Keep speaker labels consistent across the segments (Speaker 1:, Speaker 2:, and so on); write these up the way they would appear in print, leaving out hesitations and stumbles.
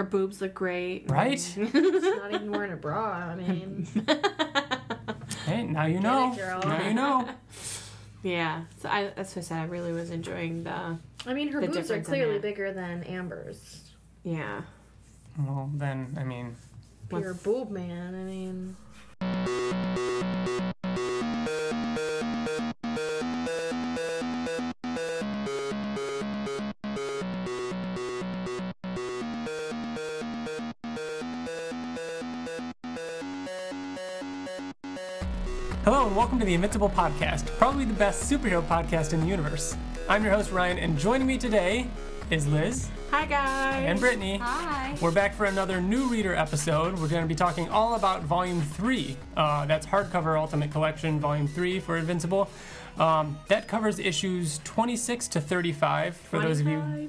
Speaker 1: Her boobs look great.
Speaker 2: Right?
Speaker 3: She's not even wearing a bra. I mean,
Speaker 2: Hey, now you know.
Speaker 3: Get it, girl.
Speaker 2: Now you know.
Speaker 1: Yeah, so that's what I said. I really was enjoying the.
Speaker 3: I mean, her
Speaker 1: The
Speaker 3: boobs are
Speaker 1: difference in
Speaker 3: clearly
Speaker 1: that.
Speaker 3: bigger than Amber's.
Speaker 1: Yeah.
Speaker 2: Well, then, I mean...
Speaker 3: Pure boob man. I mean.
Speaker 2: Hello and welcome to the Invincible podcast, probably the best superhero podcast in the universe. I'm your host, Ryan, and joining me today is Liz.
Speaker 1: Hi, guys.
Speaker 2: And Brittany.
Speaker 1: Hi.
Speaker 2: We're back for another new reader episode. We're going to be talking all about Volume 3. That's Hardcover Ultimate Collection, Volume 3 for Invincible. That covers issues 26 to 35 for
Speaker 1: 25.
Speaker 2: those of you...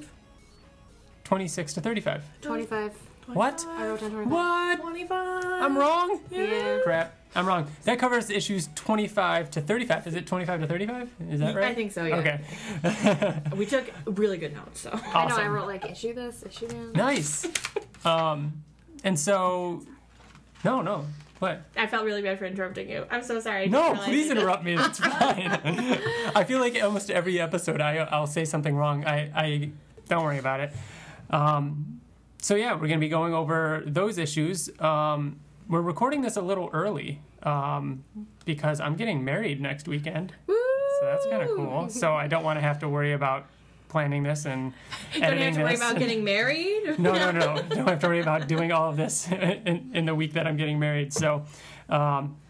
Speaker 2: 26 to 35.
Speaker 3: 25.
Speaker 2: What?
Speaker 3: I wrote down 25.
Speaker 2: What?
Speaker 1: 25.
Speaker 2: I'm wrong?
Speaker 1: Yeah.
Speaker 2: Crap. I'm wrong. That covers issues 25 to 35. Is it 25 to 35? Is that right?
Speaker 1: I think so, yeah.
Speaker 2: Okay.
Speaker 1: We took really good notes, so.
Speaker 2: Awesome.
Speaker 3: I know, I wrote like issue this, issue that.
Speaker 2: Nice. And so... No. What?
Speaker 1: I felt really bad for interrupting you. I'm so sorry. I
Speaker 2: No,
Speaker 1: didn't realize
Speaker 2: please
Speaker 1: I did.
Speaker 2: interrupt me. It's fine. I feel like almost every episode I'll say something wrong. I don't worry about it. So yeah, we're going to be going over those issues. We're recording this a little early because I'm getting married next weekend.
Speaker 1: Woo!
Speaker 2: So that's kind of cool. So I don't want to have to worry about planning this and
Speaker 1: Don't
Speaker 2: editing
Speaker 1: have to worry
Speaker 2: this.
Speaker 1: about getting married?
Speaker 2: No. Don't have to worry about doing all of this in the week that I'm getting married. So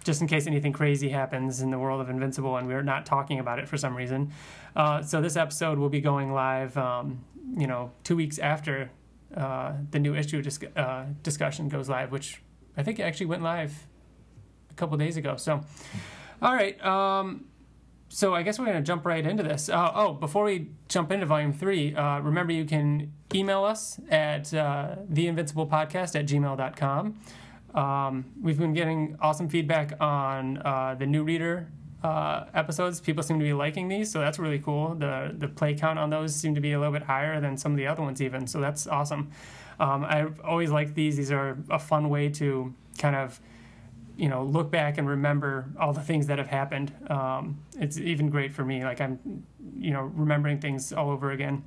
Speaker 2: just in case anything crazy happens in the world of Invincible and we're not talking about it for some reason. So this episode will be going live, 2 weeks after the new issue discussion goes live, which I think it actually went live a couple days ago. So, all right. So I guess we're going to jump right into this. Before we jump into Volume 3, remember you can email us at theinvinciblepodcast@gmail.com. We've been getting awesome feedback on the new reader episodes. People seem to be liking these, so that's really cool. The play count on those seem to be a little bit higher than some of the other ones even, so that's awesome. I've always liked these. These are a fun way to kind of look back and remember all the things that have happened. It's even great for me, like I'm remembering things all over again,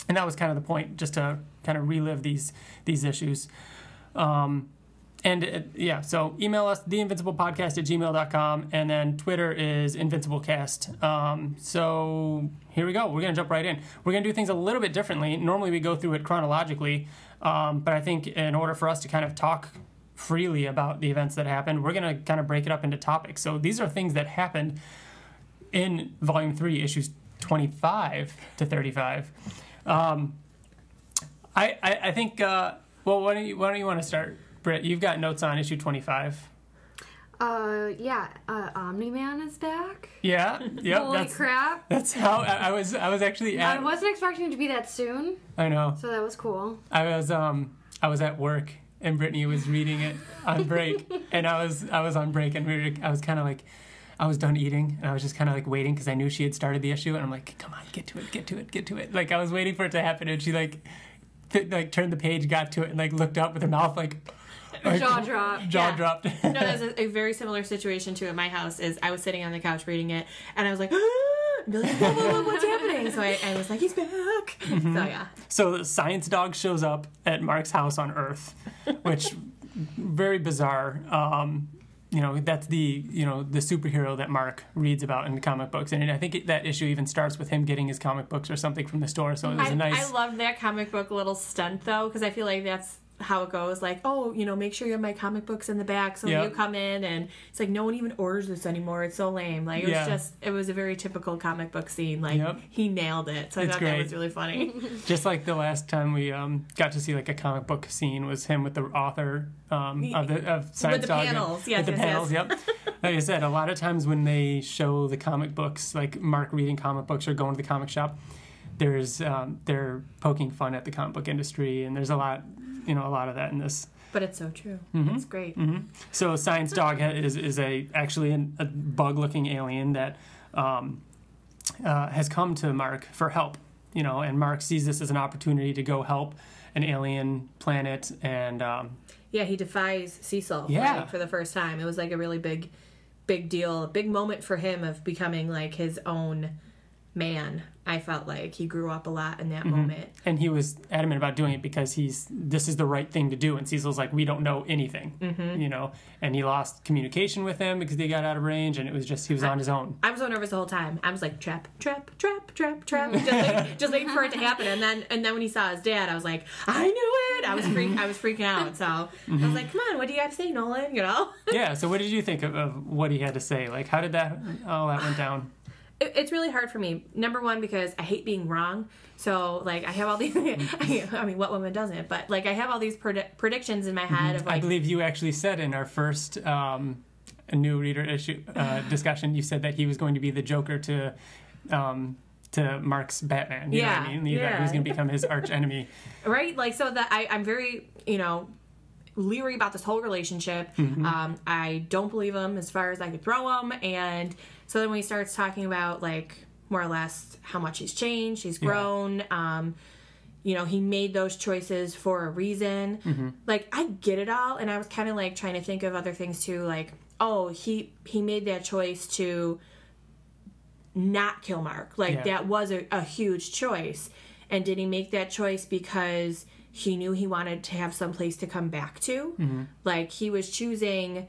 Speaker 2: and that was kind of the point, just to kind of relive these issues. So email us, theinvinciblepodcast@gmail.com, and then Twitter is InvincibleCast. So here we go. We're going to jump right in. We're going to do things a little bit differently. Normally we go through it chronologically, but I think in order for us to kind of talk freely about the events that happened, we're going to kind of break it up into topics. So these are things that happened in Volume 3, issues 25 to 35. I think, why don't you want to start? Britt, you've got notes on issue 25.
Speaker 3: Omni-Man is back.
Speaker 2: Yeah, yep.
Speaker 3: Holy crap.
Speaker 2: That's how I was actually
Speaker 3: I wasn't expecting it to be that soon,
Speaker 2: I know.
Speaker 3: so that was cool.
Speaker 2: I was at work and Brittany was reading it on break and I was on break and I was kind of like, I was done eating and I was just kind of like waiting because I knew she had started the issue and I'm like, come on, get to it. Like I was waiting for it to happen and she like turned the page, got to it, and like looked up with her mouth like
Speaker 3: Jaw dropped.
Speaker 2: dropped.
Speaker 1: No, there's a very similar situation to at my house. Is I was sitting on the couch reading it, and I was like, what's happening? So I was like, he's back.
Speaker 2: Mm-hmm.
Speaker 1: So yeah.
Speaker 2: So the science dog shows up at Mark's house on Earth, which very bizarre. That's the superhero that Mark reads about in the comic books, and I think that issue even starts with him getting his comic books or something from the store. So it was a nice.
Speaker 1: I loved that comic book little stunt though, because I feel like that's how it goes. Like, make sure you have my comic books in the back so when you come in, and it's like no one even orders this anymore. It's so lame. Like it was a very typical comic book scene. Like he nailed it. So I thought that was really funny.
Speaker 2: Just like the last time we got to see like a comic book scene was him with the author of Science
Speaker 1: with the
Speaker 2: Dog.
Speaker 1: Panels.
Speaker 2: With the panels. Yep. Like I said, a lot of times when they show the comic books, like Mark reading comic books or going to the comic shop, there's they're poking fun at the comic book industry, and there's a lot of that in this.
Speaker 1: But it's so true.
Speaker 2: Mm-hmm.
Speaker 1: It's great.
Speaker 2: Mm-hmm. So Science Dog is actually a bug-looking alien that has come to Mark for help. and Mark sees this as an opportunity to go help an alien planet, and
Speaker 1: yeah, he defies Cecil for the first time. It was like a really big deal, a big moment for him of becoming like his own man. I felt like he grew up a lot in that moment.
Speaker 2: And he was adamant about doing it because this is the right thing to do. And Cecil's like, we don't know anything, and he lost communication with him because they got out of range, and it was just, he was on his own.
Speaker 1: I was so nervous the whole time. I was like, trap, just waiting for it to happen. And then when he saw his dad, I was like, I knew it. I was freaking out. So I was like, come on, what do you have to say, Nolan?
Speaker 2: Yeah. So what did you think of what he had to say? Like, how did all that went down?
Speaker 1: It's really hard for me. Number one, because I hate being wrong. So, like, I have all these... I mean, what woman doesn't? But, like, I have all these predictions in my head of, like...
Speaker 2: I believe you actually said in our first new reader issue discussion, you said that he was going to be the Joker to Mark's Batman. You know what I mean? He was going to become his arch enemy. Right?
Speaker 1: Like, so that I'm very, leery about this whole relationship. I don't believe him as far as I could throw him, and... So then when he starts talking about, like, more or less how much he's changed, he's grown, he made those choices for a reason. Like, I get it all, and I was kind of, like, trying to think of other things, too, like, oh, he made that choice to not kill Mark. Like, that was a huge choice. And did he make that choice because he knew he wanted to have some place to come back to? Like, he was choosing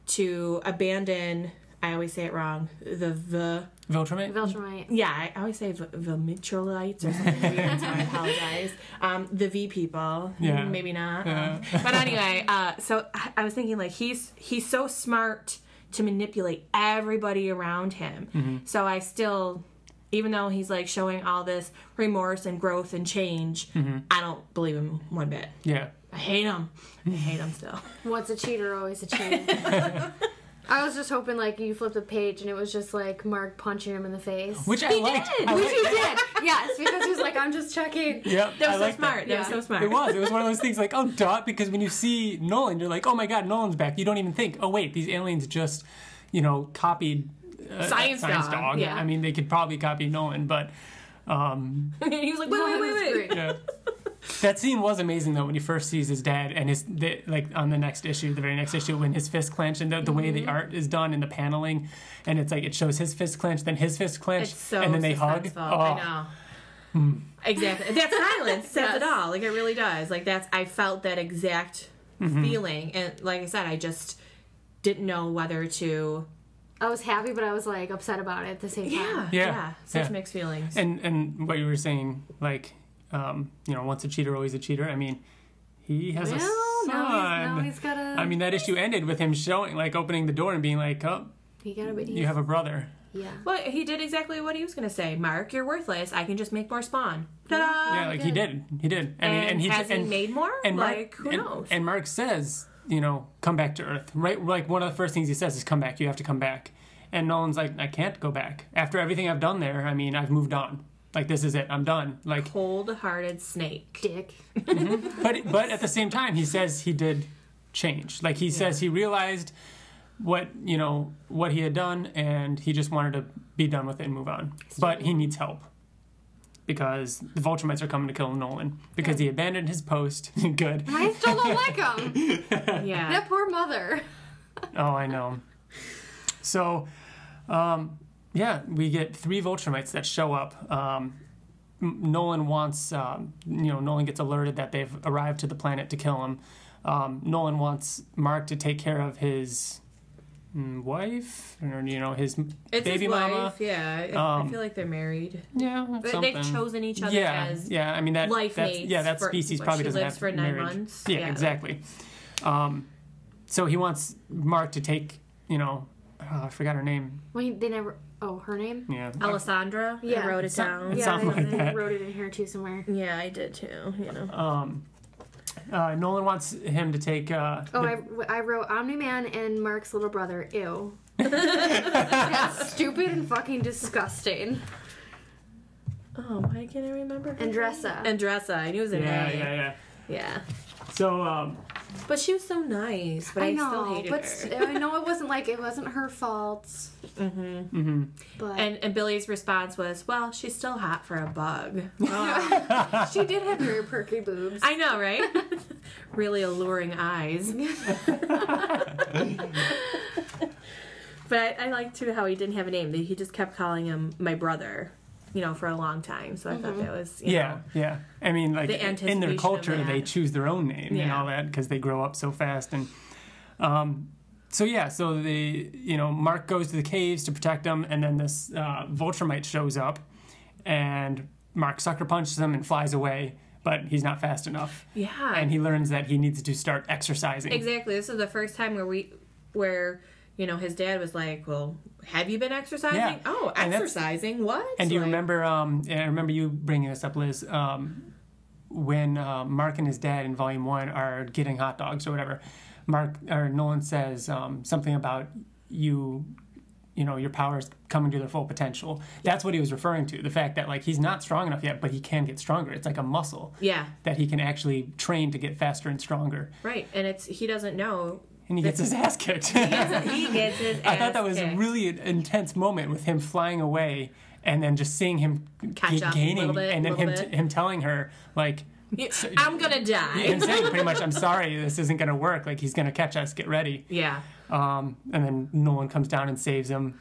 Speaker 1: to abandon... I always say it wrong. The
Speaker 2: Viltrumite?
Speaker 1: Yeah, I always say Vilmitrolites or something weird, so I apologize. The V people. Maybe not. But anyway, so I was thinking, like, he's so smart to manipulate everybody around him. So I still, even though he's, like, showing all this remorse and growth and change, I don't believe him one bit.
Speaker 2: Yeah.
Speaker 1: I hate him. still.
Speaker 3: Once a cheater, always a cheater. I was just hoping, like, you flipped the page and it was just, like, Mark punching him in the face.
Speaker 2: Which I liked.
Speaker 3: Which he did. Yes, because he was like, I'm just checking.
Speaker 2: Yep,
Speaker 1: that was so smart. That was so smart.
Speaker 2: It was one of those things like, oh, duh, because when you see Nolan, you're like, oh my god, Nolan's back. You don't even think, oh wait, these aliens just, copied
Speaker 1: Science Dog.
Speaker 2: Yeah. I mean, they could probably copy Nolan, but...
Speaker 1: he was like, wait.
Speaker 2: Yeah. That scene was amazing though when he first sees his dad and on the very next issue when his fist clenched and the way the art is done in the paneling, and it's like it shows his fist clenched, then his fist clenched, and then they hug. Oh.
Speaker 1: I know. Exactly. That silence says it all. Like, it really does. Like, I felt that exact feeling, and like I said, I just didn't know whether to.
Speaker 3: I was happy, but I was, like, upset about it at the same time.
Speaker 1: Yeah. Such mixed feelings.
Speaker 2: And what you were saying, like. Once a cheater, always a cheater. I mean, he has a son.
Speaker 3: Now he's got a...
Speaker 2: I mean, that issue ended with him showing, like, opening the door and being like, oh, you have a brother.
Speaker 3: Yeah.
Speaker 1: Well, he did exactly what he was going to say. Mark, you're worthless. I can just make more spawn. Ta-da!
Speaker 2: Yeah, like, he did. I mean,
Speaker 1: and has he made more?
Speaker 2: And
Speaker 1: Mark, who knows?
Speaker 2: And Mark says, come back to Earth. Right? Like, one of the first things he says is, come back. You have to come back. And Nolan's like, I can't go back. After everything I've done there, I mean, I've moved on. Like, this is it. I'm done. Like,
Speaker 1: cold-hearted snake.
Speaker 3: Dick.
Speaker 2: But at the same time, he says he did change. Like, he says he realized what he had done, and he just wanted to be done with it and move on. But he needs help because the Viltrumites are coming to kill Nolan because he abandoned his post. Good.
Speaker 3: I still don't like him.
Speaker 1: Yeah.
Speaker 3: That poor mother.
Speaker 2: Oh, I know. So, we get 3 Viltrumites that show up. Nolan wants, Nolan gets alerted that they've arrived to the planet to kill him. Nolan wants Mark to take care of his wife, or, his baby mama.
Speaker 1: Wife, yeah. I feel like they're married.
Speaker 2: Yeah,
Speaker 1: they've chosen each other as
Speaker 2: I mean,
Speaker 1: life mates.
Speaker 2: Yeah, that species probably doesn't have
Speaker 1: for 9
Speaker 2: marriage.
Speaker 1: months.
Speaker 2: Yeah, exactly. So he wants Mark to take, I forgot her name.
Speaker 3: Well, they never... Oh, her name?
Speaker 2: Yeah.
Speaker 1: Alessandra? Yeah. I wrote it down.
Speaker 2: Something like that.
Speaker 3: I wrote it in here, too, somewhere.
Speaker 1: Yeah, I did, too.
Speaker 2: Nolan wants him to take...
Speaker 3: I wrote Omni-Man and Mark's little brother. Ew. That's stupid and fucking disgusting.
Speaker 1: Oh, why can't I remember?
Speaker 3: Andressa.
Speaker 1: I knew it was a name.
Speaker 2: Yeah.
Speaker 1: Yeah.
Speaker 2: So,
Speaker 1: But she was so nice. But I still hated her.
Speaker 3: I know it wasn't her fault.
Speaker 1: Mm-hmm. Mm-hmm.
Speaker 3: But
Speaker 1: and Billy's response was, well, she's still hot for a bug.
Speaker 3: She did have very perky boobs.
Speaker 1: I know, right? Really alluring eyes. But I liked too how he didn't have a name. He just kept calling him my brother, for a long time. So I thought that was,
Speaker 2: yeah. I mean, like, in their culture, they choose their own name and all that because they grow up so fast. And so Mark goes to the caves to protect them, and then this Viltrumite shows up, and Mark sucker punches him and flies away. But he's not fast enough.
Speaker 1: Yeah.
Speaker 2: And he learns that he needs to start exercising.
Speaker 1: Exactly. This is the first time where his dad was like, well, have you been exercising?
Speaker 2: Yeah.
Speaker 1: Oh, exercising? What?
Speaker 2: And do you remember, I remember you bringing this up, Liz, when Mark and his dad in Volume 1 are getting hot dogs or whatever, Nolan says something about your powers coming to their full potential. That's what he was referring to. The fact that, like, he's not strong enough yet, but he can get stronger. It's like a muscle.
Speaker 1: Yeah.
Speaker 2: That he can actually train to get faster and stronger.
Speaker 1: Right. And he doesn't know.
Speaker 2: And he gets his ass kicked.
Speaker 1: He gets his ass
Speaker 2: I thought that was
Speaker 1: kicked.
Speaker 2: a really intense moment with him flying away and then just seeing him gaining.
Speaker 1: A little bit,
Speaker 2: and then him telling her, like...
Speaker 1: I'm going to die.
Speaker 2: Him saying pretty much, I'm sorry, this isn't going to work. Like, he's going to catch us. Get ready.
Speaker 1: Yeah.
Speaker 2: And then Nolan comes down and saves him.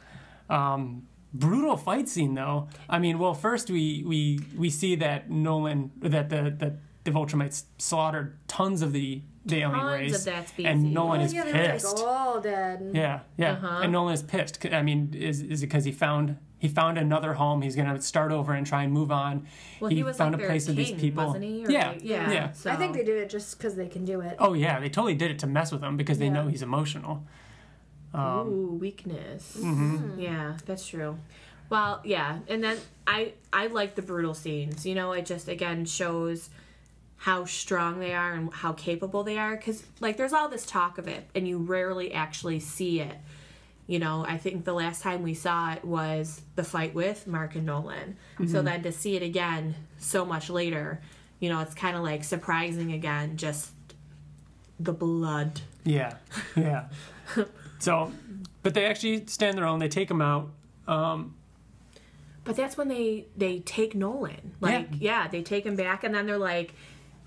Speaker 2: Brutal fight scene, though. I mean, well, first we see that the Viltrumites slaughtered tons of the alien race.
Speaker 1: Of that species.
Speaker 2: And Nolan is
Speaker 3: they're
Speaker 2: pissed.
Speaker 3: like all dead.
Speaker 2: Yeah.
Speaker 1: Uh-huh.
Speaker 2: And Nolan is pissed. I mean, is it because he found another home? He's going to start over and try and move on.
Speaker 1: Well, he was
Speaker 2: found
Speaker 1: like
Speaker 2: a place with these people.
Speaker 1: Wasn't he?
Speaker 2: Yeah.
Speaker 1: So.
Speaker 3: I think they did it just because they can do it.
Speaker 2: Oh yeah, they totally did it to mess with him because they know he's emotional.
Speaker 1: Ooh, weakness.
Speaker 2: Mm-hmm.
Speaker 1: Yeah, that's true. Well, yeah, and then I like the brutal scenes. It just again shows how strong they are and how capable they are. Because like, there's all this talk of it, and you rarely actually see it. I think the last time we saw it was the fight with Mark and Nolan. Mm-hmm. So then to see it again so much later, it's kind of like surprising again. Just the blood.
Speaker 2: Yeah. So, but they actually stand their own. They take him out.
Speaker 1: But that's when they take Nolan. They take him back, and then they're like,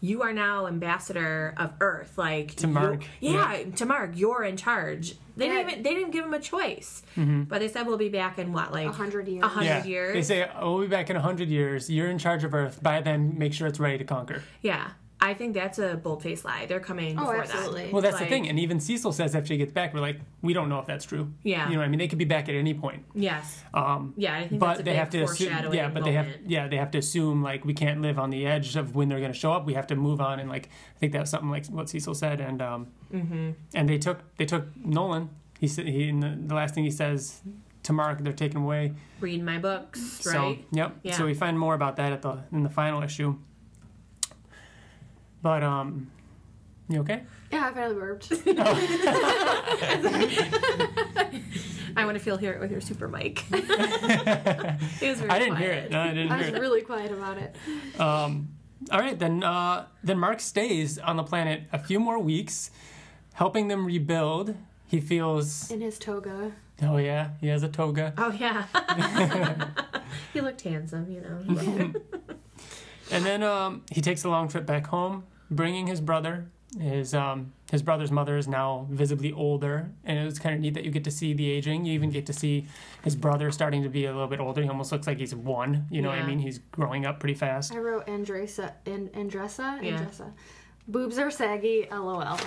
Speaker 1: you are now ambassador of Earth. Like,
Speaker 2: to Mark.
Speaker 1: To Mark, you're in charge. They didn't give him a choice.
Speaker 2: Mm-hmm.
Speaker 1: But they said we'll be back in
Speaker 3: 100 years.
Speaker 1: 100 years.
Speaker 2: They say we'll be back in 100 years. You're in charge of Earth. By then, make sure it's ready to conquer.
Speaker 1: Yeah. I think that's a bold-faced lie. They're coming before that.
Speaker 2: Well, that's the thing. And even Cecil says after he gets back, we're like, we don't know if that's true.
Speaker 1: Yeah.
Speaker 2: You know what I mean? They could be back at any point.
Speaker 1: Yes.
Speaker 2: I
Speaker 1: think that's a big foreshadowing moment.
Speaker 2: They have to assume, like, we can't live on the edge of when they're going to show up. We have to move on. And, like, I think that's something like what Cecil said. And and they took Nolan. He said the last thing he says to Mark, they're taking him away.
Speaker 1: Read my books, right?
Speaker 2: So, yep. Yeah. So we find more about that in the final issue. But, you okay?
Speaker 3: Yeah, I finally burped.
Speaker 1: I want to hear it with your super mic. It was very
Speaker 2: I didn't
Speaker 1: quiet.
Speaker 2: hear it. No, I didn't hear it.
Speaker 3: I was really quiet about it.
Speaker 2: All right, then Mark stays on the planet a few more weeks, helping them rebuild. He feels...
Speaker 3: In his toga.
Speaker 2: Oh, yeah. He has a toga.
Speaker 1: Oh, yeah. He looked handsome,
Speaker 2: And then he takes a long trip back home, bringing his brother. His brother's mother is now visibly older, and it was kind of neat that you get to see the aging. You even get to see his brother starting to be a little bit older. He almost looks like he's one. You know what I mean? He's growing up pretty fast.
Speaker 3: I wrote Andressa. Boobs are saggy, LOL.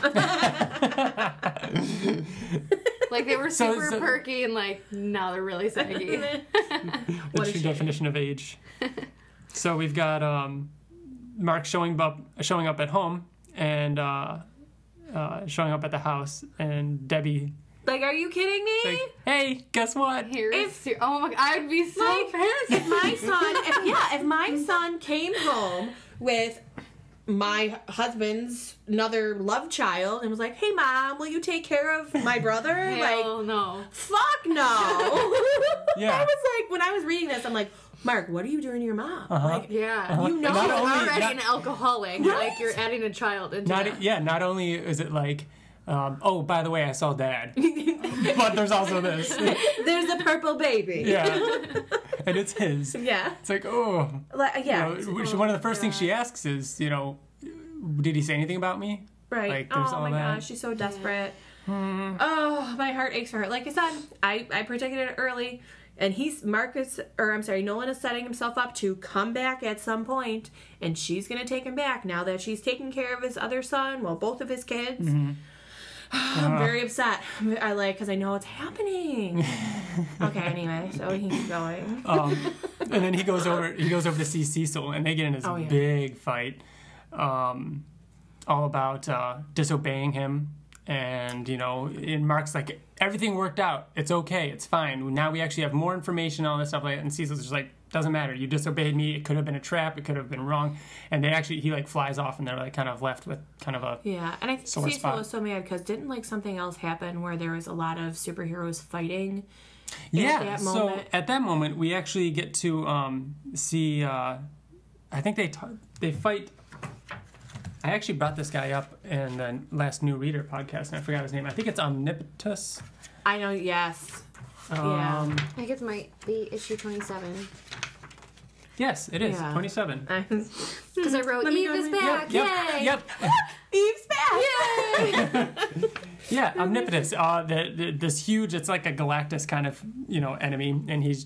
Speaker 3: Like, they were super perky, and, like, now they're really saggy.
Speaker 2: The true definition of age. So we've got Mark showing up at home and showing up at the house, and Debbie...
Speaker 1: Like, are you kidding me?
Speaker 2: Like, hey, guess what?
Speaker 3: Oh my God, I'd be so pissed.
Speaker 1: If my son came home with my husband's another love child and was like, hey mom, will you take care of my brother?
Speaker 3: Hell no.
Speaker 1: Fuck no.
Speaker 2: Yeah.
Speaker 1: I was like, when I was reading this, I'm like, Mark, what are you doing to your mom? Like,
Speaker 3: Yeah.
Speaker 1: you know,
Speaker 3: You're
Speaker 2: only-
Speaker 3: already
Speaker 2: not-
Speaker 3: an alcoholic.
Speaker 1: Right?
Speaker 3: Like, you're adding a child into that.
Speaker 2: Not only is it like, oh, by the way, I saw Dad, but there's also this.
Speaker 1: there's a purple baby.
Speaker 2: Yeah. And it's his.
Speaker 1: Yeah.
Speaker 2: It's like, oh.
Speaker 1: Like, yeah.
Speaker 2: One of the first things she asks is, did he say anything about me?
Speaker 1: Right.
Speaker 2: Like, there's
Speaker 1: oh
Speaker 2: all
Speaker 1: my
Speaker 2: that.
Speaker 1: gosh, she's so desperate. Oh, my heart aches for her. Like I said, I predicted it early, and Nolan is setting himself up to come back at some point, and she's gonna take him back now that she's taking care of his other son, well, both of his kids. I'm very upset. Because I know it's happening. Okay, anyway, so he keeps going.
Speaker 2: And then he goes over to see Cecil, and they get in this big fight, all about disobeying him. And, and Mark's like, everything worked out. It's okay. It's fine. Now we actually have more information on all this stuff. And Cecil's just like, doesn't matter. You disobeyed me. It could have been a trap. It could have been wrong. And he flies off, and they're like kind of left with kind of a
Speaker 1: yeah. And I think
Speaker 2: sore
Speaker 1: Cecil
Speaker 2: spot.
Speaker 1: was so mad because didn't something else happen where there was a lot of superheroes fighting?
Speaker 2: Yeah.
Speaker 1: At that
Speaker 2: So
Speaker 1: moment?
Speaker 2: at that moment, we actually get to see. I think they fight. I actually brought this guy up in the last New Reader podcast, and I forgot his name. I think it's Omnipotus.
Speaker 1: I know. Yes. Yeah.
Speaker 3: I think it might be issue 27.
Speaker 2: Yes, it is.
Speaker 1: Yeah.
Speaker 2: 27.
Speaker 3: Because I wrote, Eve is back. Yay!
Speaker 2: Yep.
Speaker 1: Eve's back.
Speaker 3: Yay!
Speaker 2: Yeah, Omnipotus. This huge, it's like a Galactus kind of, enemy, and he's,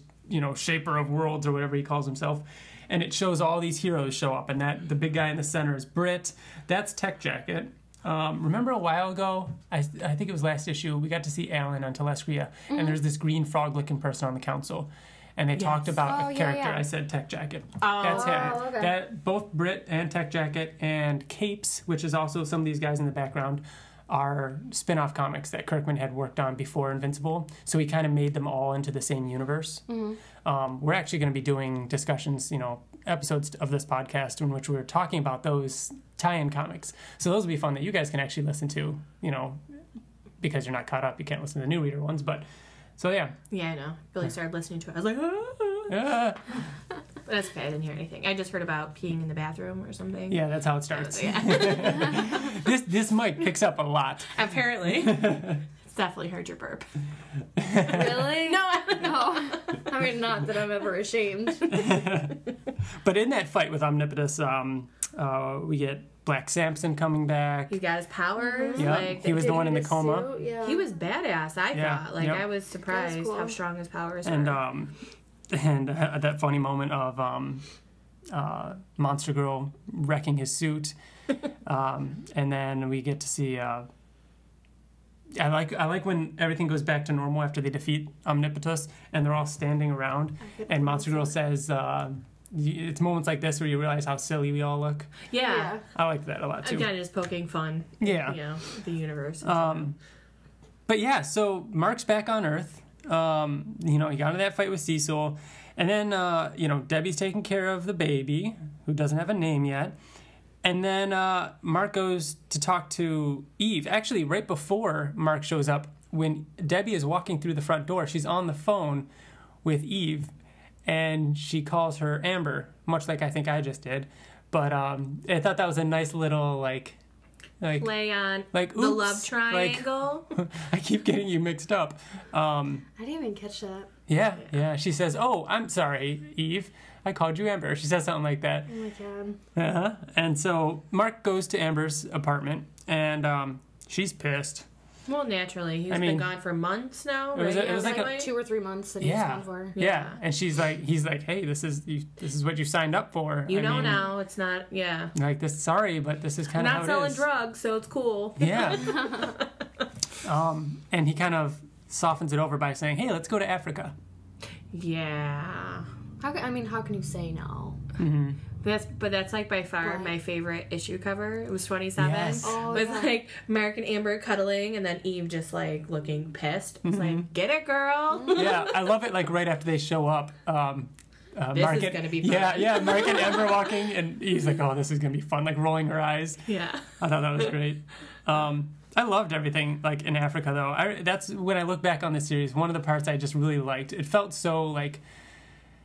Speaker 2: shaper of worlds or whatever he calls himself. And it shows all these heroes show up, and the big guy in the center is Britt. That's Tech Jacket. Remember a while ago, I think it was last issue, we got to see Alan on Telestria, and there's this green frog-looking person on the council. And they talked about a character.
Speaker 3: Yeah.
Speaker 2: I said Tech Jacket.
Speaker 1: Oh.
Speaker 2: That's him.
Speaker 3: Oh, okay.
Speaker 2: That both Britt and Tech Jacket and Capes, which is also some of these guys in the background, are spin-off comics that Kirkman had worked on before Invincible. So he kind of made them all into the same universe. We're actually going to be doing discussions, episodes of this podcast in which we're talking about those tie-in comics. So those will be fun that you guys can actually listen to, because you're not caught up. You can't listen to the New Reader ones, but so yeah.
Speaker 1: Yeah, I know. Billy started listening to it. I was like,
Speaker 2: Ah.
Speaker 1: But that's okay. I didn't hear anything. I just heard about peeing in the bathroom or something.
Speaker 2: Yeah, that's how it starts.
Speaker 1: Yeah.
Speaker 2: This mic picks up a lot.
Speaker 1: Apparently. It's definitely heard your burp.
Speaker 3: Really?
Speaker 1: No.
Speaker 3: No. I mean, not that I'm ever ashamed.
Speaker 2: But in that fight with Omnipotus, we get Black Samson coming back.
Speaker 1: He got his powers.
Speaker 2: Yeah,
Speaker 1: Like,
Speaker 2: he was the one in the coma.
Speaker 3: Suit? Yeah.
Speaker 1: he was badass, I
Speaker 2: Yeah,
Speaker 1: thought. Like,
Speaker 2: yep.
Speaker 1: I was surprised
Speaker 3: That's cool.
Speaker 1: how strong his powers
Speaker 2: And
Speaker 1: were.
Speaker 2: that funny moment of Monster Girl wrecking his suit, and then we get to see. I like when everything goes back to normal after they defeat Omnipotus, and they're all standing around, and Monster Girl says, "It's moments like this where you realize how silly we all look."
Speaker 1: Yeah.
Speaker 2: I like that a lot too.
Speaker 1: I'm kind of just poking fun.
Speaker 2: Yeah.
Speaker 1: The universe.
Speaker 2: But yeah, so Mark's back on Earth. He got into that fight with Cecil. And then, Debbie's taking care of the baby, who doesn't have a name yet. And then Mark goes to talk to Eve. Actually, right before Mark shows up, when Debbie is walking through the front door, she's on the phone with Eve. And she calls her Amber, much like I think I just did. But I thought that was a nice little, like
Speaker 1: play on
Speaker 2: like,
Speaker 1: the
Speaker 2: oops,
Speaker 1: love triangle.
Speaker 2: I keep getting you mixed up.
Speaker 3: I didn't even catch that.
Speaker 2: Yeah. She says, "Oh, I'm sorry, Eve. I called you Amber." She says something like that.
Speaker 3: Oh my god.
Speaker 2: And so Mark goes to Amber's apartment, and she's pissed.
Speaker 1: Well, naturally. He's been gone for months now, right?
Speaker 2: It was like
Speaker 3: Like 2 or 3 months that he's gone for.
Speaker 2: Yeah. And he's like, "Hey, this is what you signed up for.
Speaker 1: Now. It's not,
Speaker 2: Like this. Sorry, but this is kind of how it is."
Speaker 1: Not selling drugs, so it's cool.
Speaker 2: Yeah. And he kind of softens it over by saying, "Hey, let's go to Africa."
Speaker 1: Yeah.
Speaker 3: How can you say no?
Speaker 2: Mm-hmm.
Speaker 1: That's like by far my favorite issue cover. It was 27.
Speaker 2: Yes.
Speaker 3: Oh,
Speaker 1: With
Speaker 3: yeah.
Speaker 1: like Mark and Amber cuddling, and then Eve just like looking pissed. It's like, get it, girl.
Speaker 2: Yeah, I love it. Like right after they show up,
Speaker 1: Mark is gonna be fun.
Speaker 2: Yeah, Mark and Amber walking, and he's like, "Oh, this is gonna be fun!" Like rolling her eyes.
Speaker 1: Yeah,
Speaker 2: I thought that was great. I loved everything like in Africa though. That's when I look back on this series. One of the parts I just really liked. It felt so like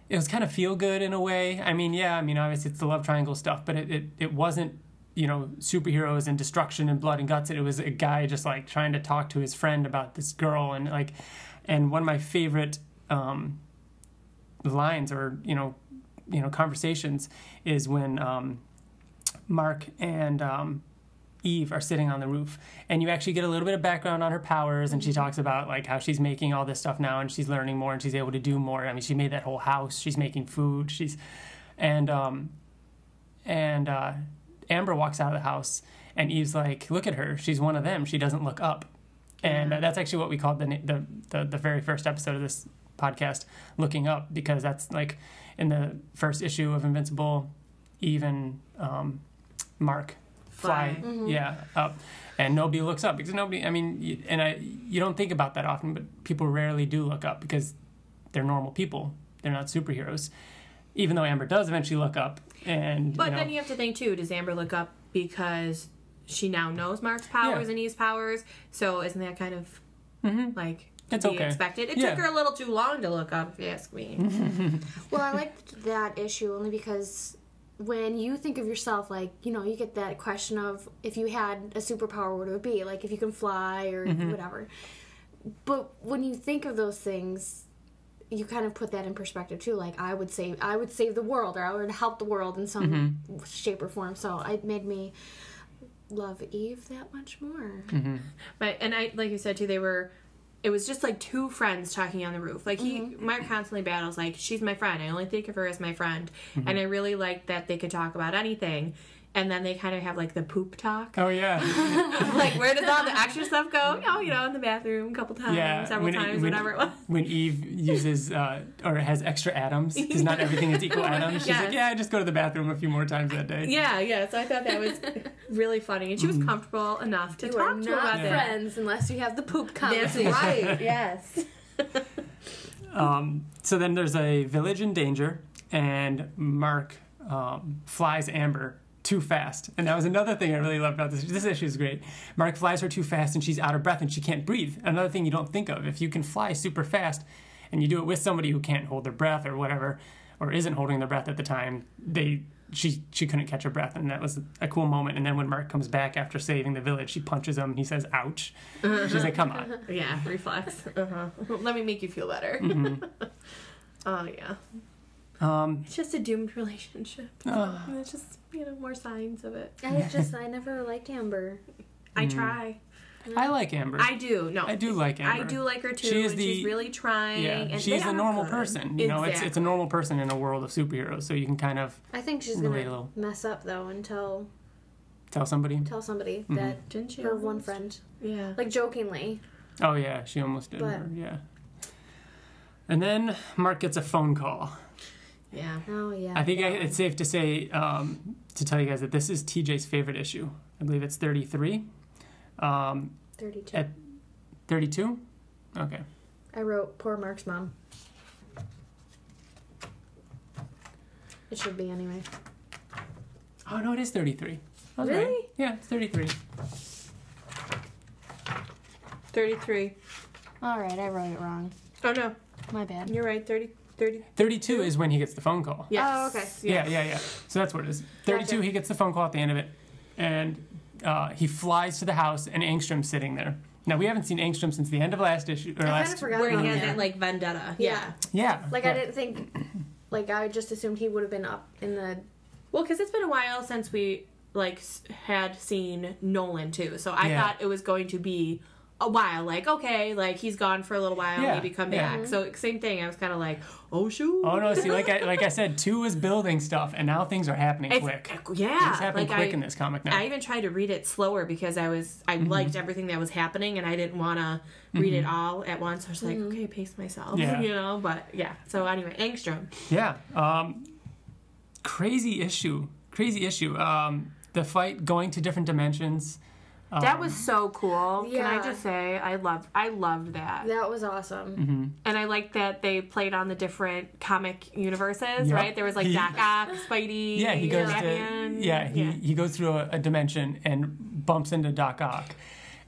Speaker 2: it was kind of feel good in a way. I mean, obviously it's the love triangle stuff, but it wasn't superheroes and destruction and blood and guts. It was a guy just like trying to talk to his friend about this girl and one of my favorite lines or conversations is when Mark and Eve are sitting on the roof, and you actually get a little bit of background on her powers, and she talks about like how she's making all this stuff now and she's learning more and she's able to do more. I mean, she made that whole house, she's making food, and Amber walks out of the house and Eve's like, look at her, she's one of them, she doesn't look up. And that's actually what we called the very first episode of this podcast, Looking Up, because that's like in the first issue of Invincible, Eve and Mark fly up, and nobody looks up because you don't think about that often, but people rarely do look up because they're normal people, they're not superheroes, even though Amber does eventually look up. But
Speaker 1: then you have to think too, does Amber look up because she now knows Mark's powers and Eve's powers, so isn't that kind of like
Speaker 2: it's
Speaker 1: to be expected? It took her a little too long to look up, if you ask me.
Speaker 3: Well, I liked that issue only because when you think of yourself, like, you get that question of if you had a superpower, what would it be? Like, if you can fly or whatever. But when you think of those things, you kind of put that in perspective, too. Like, I would save the world, or I would help the world in some shape or form. So it made me love Eve that much more.
Speaker 1: But, and I, like you said, too, it was just like two friends talking on the roof. Like Mark constantly battles like, she's my friend, I only think of her as my friend. And I really liked that they could talk about anything. And then they kind of have like the poop talk.
Speaker 2: Oh yeah.
Speaker 1: Like, where does all the extra stuff go? In the bathroom a couple times, several times, whatever it was.
Speaker 2: When Eve uses or has extra atoms, because not everything is equal atoms. She's like, I just go to the bathroom a few more times that day.
Speaker 1: Yeah. So I thought that was really funny, and she was comfortable enough to talk to her about that.
Speaker 3: You are not friends unless you have the poop conversation.
Speaker 1: That's right. Yes.
Speaker 2: So then there's a village in danger, and Mark flies Amber too fast. And that was another thing I really loved about this. This issue is great. Mark flies her too fast and she's out of breath and she can't breathe. Another thing you don't think of. If you can fly super fast and you do it with somebody who can't hold their breath or whatever, or isn't holding their breath at the time, she couldn't catch her breath, and that was a cool moment. And then when Mark comes back after saving the village, she punches him. He says, ouch. She's like, come on.
Speaker 1: Yeah, reflex. Let me make you feel better. Oh, yeah. It's just a doomed relationship. It's just, more signs of it.
Speaker 3: I never liked Amber.
Speaker 1: I try.
Speaker 2: I like Amber.
Speaker 1: I do. No,
Speaker 2: I do like Amber.
Speaker 1: I do like her too. She's really trying.
Speaker 2: Yeah,
Speaker 1: and
Speaker 2: she's a normal person. Exactly. It's a normal person in a world of superheroes. So you can kind of.
Speaker 3: I think she's gonna mess up though until.
Speaker 2: Tell somebody
Speaker 3: that
Speaker 1: didn't she
Speaker 3: her one friend.
Speaker 1: Yeah.
Speaker 3: Like jokingly.
Speaker 2: Oh yeah, she almost did. Yeah. And then Mark gets a phone call.
Speaker 1: Yeah.
Speaker 3: Oh, yeah.
Speaker 2: I think it's safe to say, to tell you guys that this is TJ's favorite issue. I believe it's 33.
Speaker 3: 32.
Speaker 2: At 32? Okay.
Speaker 3: I wrote poor Mark's mom. It should be anyway.
Speaker 2: Oh, no, it is 33.
Speaker 3: Really?
Speaker 2: Right. Yeah, it's 33.
Speaker 1: 33.
Speaker 3: All right, I wrote it wrong.
Speaker 1: Oh, no.
Speaker 3: My bad.
Speaker 1: You're right, 30.
Speaker 2: 32 is when he gets the phone call.
Speaker 1: Yes.
Speaker 3: Oh, okay.
Speaker 2: Yeah. So that's what it is. 32, gotcha. He gets the phone call at the end of it, and he flies to the house, and Angstrom's sitting there. Now, we haven't seen Angstrom since the end of last issue.
Speaker 3: I kind of forgot
Speaker 1: where he had that, like, vendetta.
Speaker 2: Yeah.
Speaker 3: Like, I didn't think... Like, I just assumed he would have been up in the...
Speaker 1: Well, because it's been a while since we, like, had seen Nolan, too. So I thought it was going to be a while. Like, okay, like, he's gone for a little while, maybe come back. So, same thing. I was kind of like, oh, shoot.
Speaker 2: Oh, no, see, like I said, 2 is building stuff, and now things are happening quick.
Speaker 1: Yeah.
Speaker 2: Things happen quick in this comic now.
Speaker 1: I even tried to read it slower because I liked everything that was happening, and I didn't want to read it all at once. I was like, okay, pace myself, but yeah. So anyway, Angstrom.
Speaker 2: Yeah. Crazy issue. The fight going to different dimensions.
Speaker 1: That was so cool.
Speaker 3: Yeah.
Speaker 1: Can I just say, I loved that.
Speaker 3: That was awesome.
Speaker 2: Mm-hmm.
Speaker 1: And I like that they played on the different comic universes, right? There was like Doc Ock, Spidey,
Speaker 2: Yeah, he goes
Speaker 1: Batman.
Speaker 2: he goes through a dimension and bumps into Doc Ock.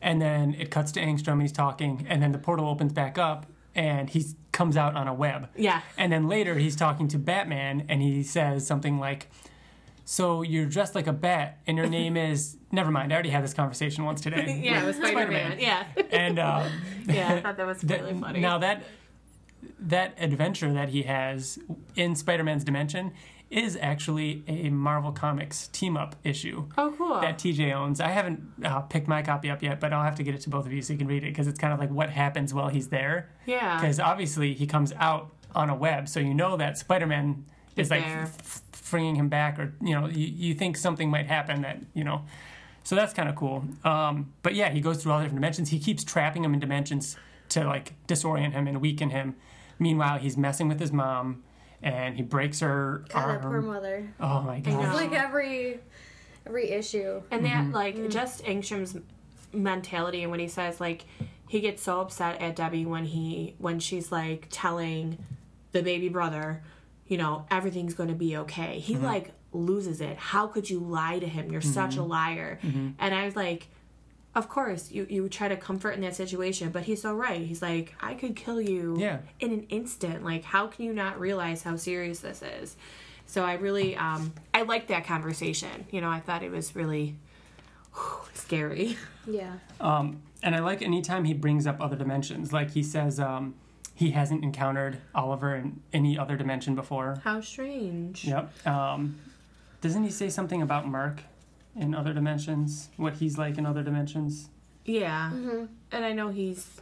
Speaker 2: And then it cuts to Angstrom and he's talking, and then the portal opens back up and he comes out on a web.
Speaker 1: Yeah.
Speaker 2: And then later he's talking to Batman and he says something like, so you're dressed like a bat and your name is... Never mind, I already had this conversation once today.
Speaker 1: Yeah, it was Spider-Man. Yeah.
Speaker 2: And
Speaker 1: yeah, I thought that was really funny.
Speaker 2: Now that adventure that he has in Spider-Man's dimension is actually a Marvel Comics team-up issue.
Speaker 1: Oh, cool.
Speaker 2: That TJ owns. I haven't picked my copy up yet, but I'll have to get it to both of you so you can read it, because it's kind of like what happens while he's there.
Speaker 1: Yeah.
Speaker 2: Because obviously he comes out on a web, so you know that Spider-Man is like bringing him back, or you think something might happen that so that's kind of cool. But yeah, he goes through all the different dimensions. He keeps trapping him in dimensions to like disorient him and weaken him. Meanwhile, he's messing with his mom, and he breaks her arm.
Speaker 3: That poor mother.
Speaker 2: Oh my gosh.
Speaker 3: It's like every issue.
Speaker 1: And that like just Angstrom's mentality, and when he says like he gets so upset at Debbie when she's like telling the baby brother, everything's going to be okay. He like loses it. How could you lie to him? You're such a liar. And I was like, of course you try to comfort in that situation, but he's so right. He's like, I could kill you in an instant. Like, how can you not realize how serious this is? So I really I liked that conversation. I thought it was really scary.
Speaker 3: Yeah.
Speaker 2: And I like anytime he brings up other dimensions. Like he says he hasn't encountered Oliver in any other dimension before.
Speaker 1: How strange.
Speaker 2: Yep. Doesn't he say something about Mark in other dimensions? What he's like in other dimensions?
Speaker 1: Yeah. Mm-hmm. And I know he's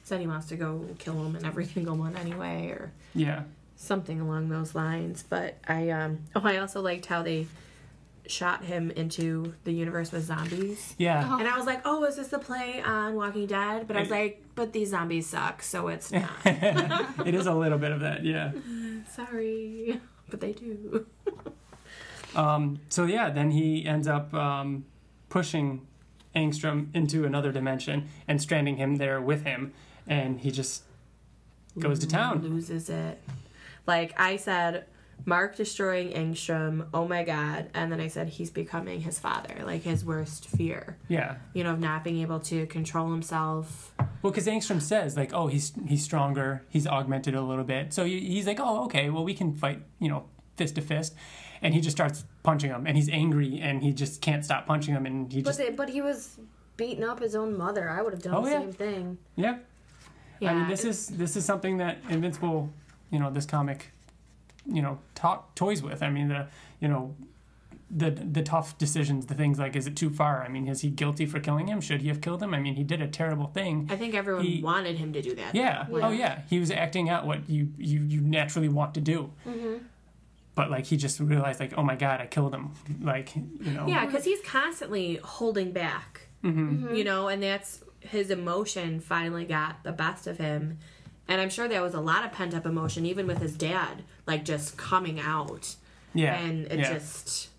Speaker 1: said he wants to go kill him in every single one anyway, or something along those lines. But I also liked how they shot him into the universe with zombies.
Speaker 2: Yeah.
Speaker 1: And I was like, oh, is this a play on Walking Dead? But I was like, but these zombies suck, so it's not.
Speaker 2: It is a little bit of that, yeah.
Speaker 1: Sorry, but they do.
Speaker 2: So yeah, then he ends up pushing Angstrom into another dimension and stranding him there with him, and he just goes to town.
Speaker 1: Loses it. Like I said, Mark destroying Angstrom, oh my god, and then I said he's becoming his father, like his worst fear.
Speaker 2: Yeah.
Speaker 1: Of not being able to control himself.
Speaker 2: Well, because Angstrom says, like, oh, he's stronger, he's augmented a little bit. So he's like, oh, okay, well, we can fight, fist to fist. And he just starts punching him, and he's angry, and he just can't stop punching him, and he just...
Speaker 3: But he was beating up his own mother. I would have done the same thing.
Speaker 2: Yeah.
Speaker 1: Yeah.
Speaker 2: I mean, this is something that Invincible, this comic, toys with. I mean, the tough decisions, the things like, is it too far? I mean, is he guilty for killing him? Should he have killed him? I mean, he did a terrible thing.
Speaker 1: I think everyone wanted him to do that.
Speaker 2: Yeah. Oh, yeah. He was acting out what you naturally want to do. Mm-hmm. But, like, he just realized, like, oh, my God, I killed him. Like,
Speaker 1: Yeah, because he's constantly holding back, and that's his emotion finally got the best of him. And I'm sure there was a lot of pent-up emotion, even with his dad, like, just coming out.
Speaker 2: Yeah.
Speaker 1: And it just...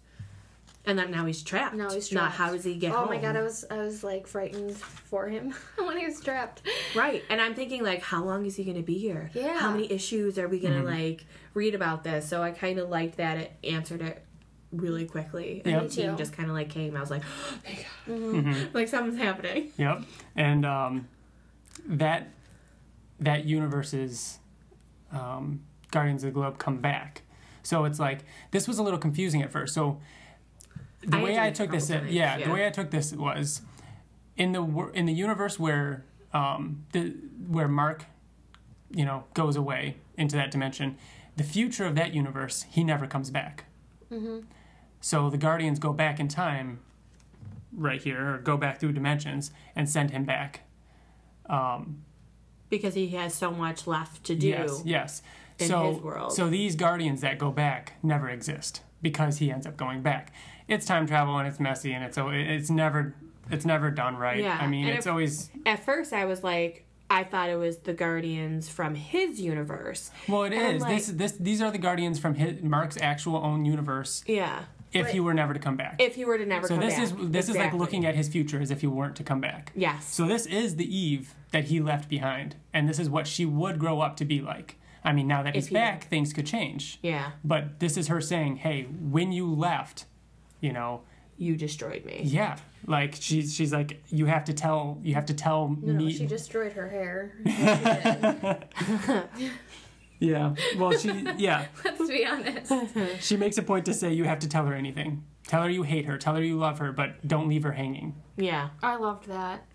Speaker 1: And then now he's trapped.
Speaker 3: Now he's
Speaker 1: Now
Speaker 3: trapped.
Speaker 1: how does he get home?
Speaker 3: Oh, my God, I was, like, frightened for him when he was trapped.
Speaker 1: Right. And I'm thinking, like, how long is he going to be here?
Speaker 3: Yeah.
Speaker 1: How many issues are we going to, like, read about this? So I kind of liked that it answered it really quickly. And the team just kind of, like, came. I was like, oh, thank God. Mm-hmm. Like, something's happening.
Speaker 2: Yep. And that universe's Guardians of the Globe come back. So it's like, this was a little confusing at first. So... The way I took this was in the universe where Mark, goes away into that dimension. The future of that universe, he never comes back. Mm-hmm. So the Guardians go back in time, right here, or go back through dimensions and send him back.
Speaker 1: Because he has so much left to do.
Speaker 2: Yes.
Speaker 1: In his world.
Speaker 2: So these Guardians that go back never exist because he ends up going back. It's time travel and it's messy and it's never done right.
Speaker 1: Yeah.
Speaker 2: I mean, it's always...
Speaker 1: At first I was like, I thought it was the Guardians from his universe.
Speaker 2: Well, it is. Like, these are the Guardians from Mark's actual own universe.
Speaker 1: Yeah.
Speaker 2: if he were never to come back.
Speaker 1: If he were to never come back.
Speaker 2: So this is like looking at his future as if he weren't to come back.
Speaker 1: Yes.
Speaker 2: So this is the Eve that he left behind, and this is what she would grow up to be like. I mean, now that he's back, things could change.
Speaker 1: Yeah.
Speaker 2: But this is her saying, hey, when you left, you know,
Speaker 1: you destroyed me.
Speaker 2: Yeah. Like she's like, you have to tell me.
Speaker 3: No, she destroyed her hair. She did.
Speaker 2: Yeah. Well, yeah.
Speaker 3: Let's be honest.
Speaker 2: She makes a point to say you have to tell her anything. Tell her you hate her. Tell her you love her, but don't leave her hanging.
Speaker 1: Yeah.
Speaker 3: I loved that.